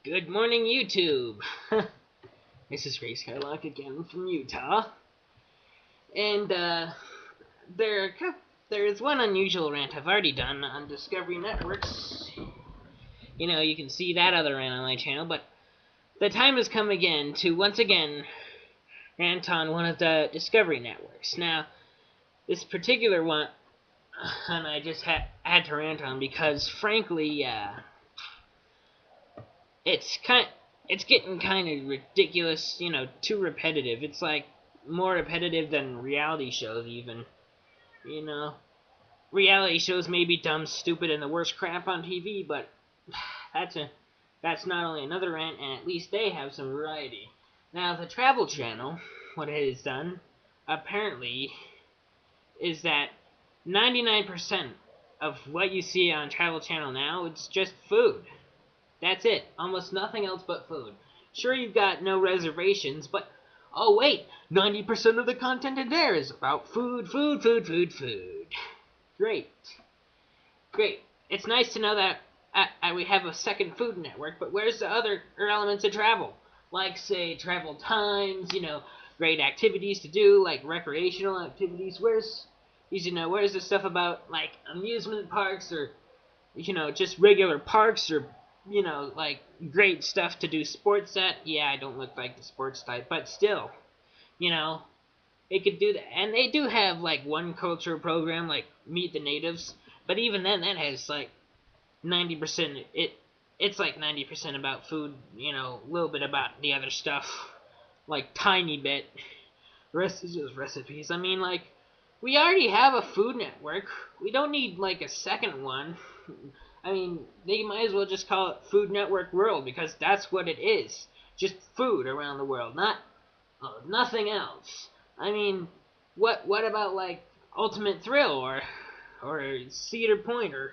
Good morning, YouTube. This is Racecarlock again from Utah, and there's one unusual rant I've already done on Discovery Networks. You can see that other rant on my channel, but the time has come again to once again rant on one of the Discovery Networks. Now, this particular one, I just had to rant on because, frankly, it's getting kind of ridiculous, too repetitive. It's like more repetitive than reality shows even. Reality shows may be dumb, stupid, and the worst crap on TV, but that's not only another rant, and at least they have some variety. Now, the Travel Channel, what it has done, apparently, is that 99% of what you see on Travel Channel now, it's just food. That's it. Almost nothing else but food. Sure, you've got no reservations, but oh wait, 90% of the content in there is about food, food, food, food, food. Great. Great. It's nice to know that we have a second food network, but where's the other elements of travel? Like, say, travel times, great activities to do, like recreational activities. Where's the stuff about, like, amusement parks or, just regular parks or, like, great stuff to do sports at? Yeah, I don't look like the sports type, but still, it could do that. And they do have, like, one cultural program, like Meet the Natives, but even then, that has, like, 90%, it's like 90% about food, a little bit about the other stuff, like, tiny bit. The rest is just recipes. I mean, like, we already have a food network. We don't need, like, a second one. I mean, they might as well just call it Food Network World, because that's what it is. Just food around the world, nothing else. I mean, what about, like, Ultimate Thrill or Cedar Point or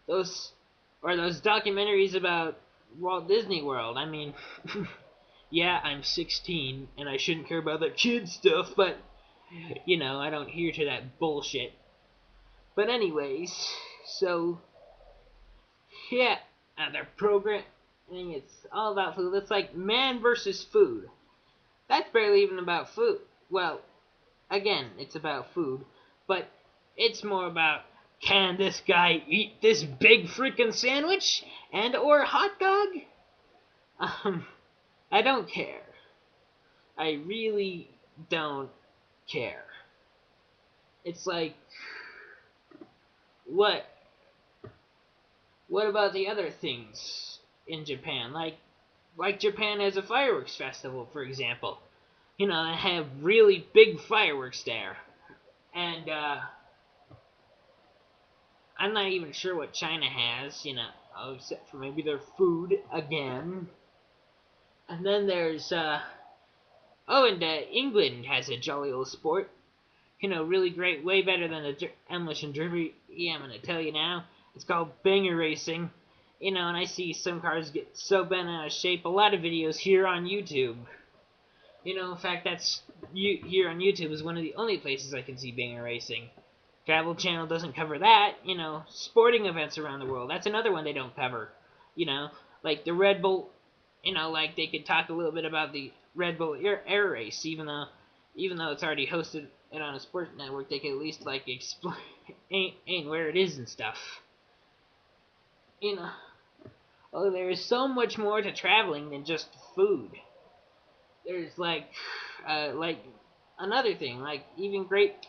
those documentaries about Walt Disney World? I mean, yeah, I'm 16 and I shouldn't care about that kid stuff, but I don't hear to that bullshit. But anyways, so yeah, their programming, it's all about food. It's like man versus food. That's barely even about food. Well, again, it's about food, but it's more about, can this guy eat this big freaking sandwich and or hot dog? I don't care. I really don't care. It's like, what about the other things in Japan? Like Japan has a fireworks festival, for example. They have really big fireworks there. And, I'm not even sure what China has, except for maybe their food again. And then there's, England has a jolly old sport. Really great, way better than the demolition derby. Yeah, I'm gonna tell you now. It's called banger racing. And I see some cars get so bent out of shape. A lot of videos here on YouTube. In fact, here on YouTube is one of the only places I can see banger racing. Travel Channel doesn't cover that. Sporting events around the world. That's another one they don't cover. Like the Red Bull. Like they could talk a little bit about the Red Bull air race, even though it's already hosted and on a sports network, they could at least, like, explain ain't where it is and stuff. There is so much more to traveling than just food. There's like another thing, like even great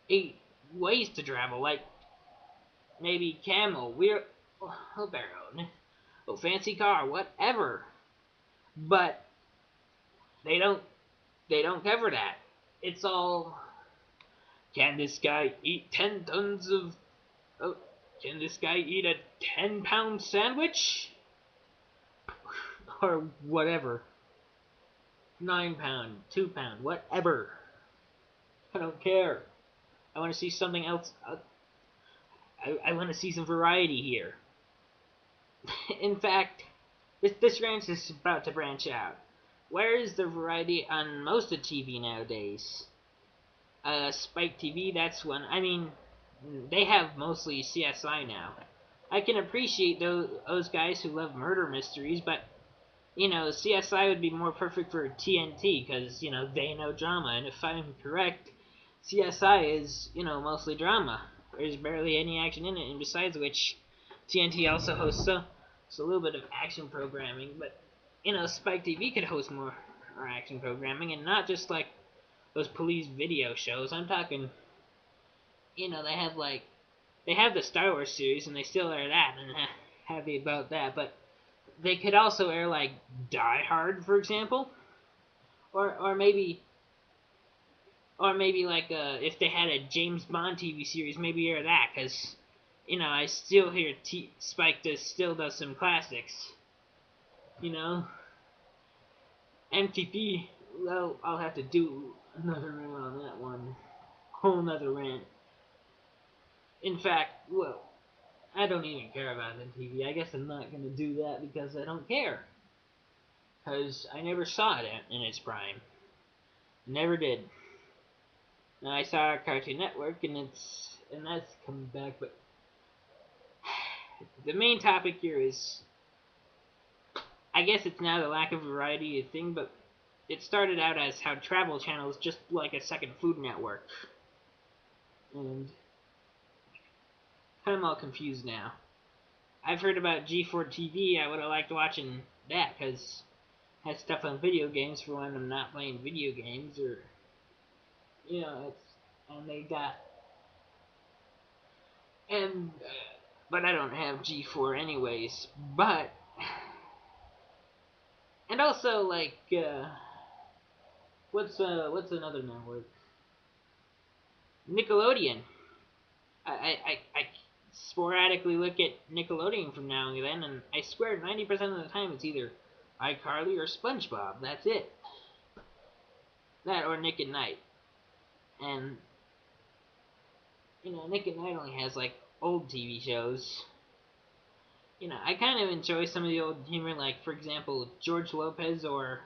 8 ways to travel, like maybe camel, wheelbarrow, fancy car, whatever. But they don't cover that. It's all, can this guy eat 10 tons of... Oh, can this guy eat a 10-pound sandwich? Or whatever. 9-pound, 2-pound, whatever. I don't care. I want to see something else. I want to see some variety here. In fact, this rant is about to branch out. Where is the variety on most of TV nowadays? Spike TV, that's one. I mean, they have mostly CSI now. I can appreciate those guys who love murder mysteries, but CSI would be more perfect for TNT because they know drama, and if I'm correct, CSI is mostly drama. There's barely any action in it, and besides which, TNT also hosts a little bit of action programming, but Spike TV could host more action programming, and not just like those police video shows. I'm talking, they have the Star Wars series, and they still air that, and happy about that. But they could also air like Die Hard, for example, or maybe like if they had a James Bond TV series, maybe air that, because I still hear Spike still does some classics. MTV. Well, I'll have to do another rant on that one. Whole nother rant. In fact, well, I don't even care about MTV. I guess I'm not gonna do that because I don't care. Because I never saw it in its prime. Never did. Now I saw Cartoon Network, and that's coming back. But the main topic here is, I guess it's now the lack of variety thing, but it started out as how Travel Channel is just like a second Food Network, and I'm all confused now. I've heard about G4 TV. I would have liked watching that because it has stuff on video games for when I'm not playing video games, or and they got and but I don't have G4 anyways. But and also like what's another network? Nickelodeon. I sporadically look at Nickelodeon from now and then, and I swear 90% of the time it's either iCarly or SpongeBob. That's it. That or Nick at Night. And Nick at Night only has like old TV shows. I kind of enjoy some of the old humor, like for example George Lopez or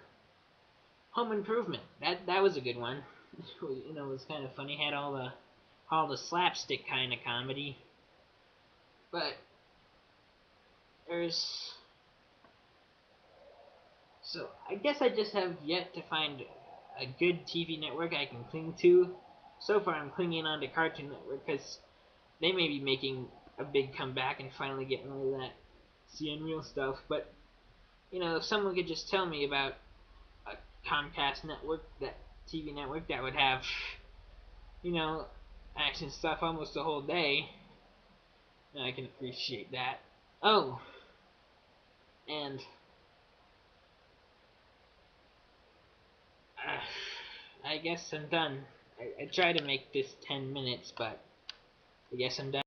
Home Improvement. That was a good one. It was kind of funny. Had all the slapstick kind of comedy. But there's so I guess I just have yet to find a good TV network I can cling to. So far, I'm clinging on to Cartoon Network because they may be making a big comeback and finally getting rid of that seeing real stuff. But if someone could just tell me about a Comcast network, that TV network that would have, action stuff almost the whole day, then I can appreciate that. Oh, and I guess I'm done. I tried to make this 10 minutes, but I guess I'm done.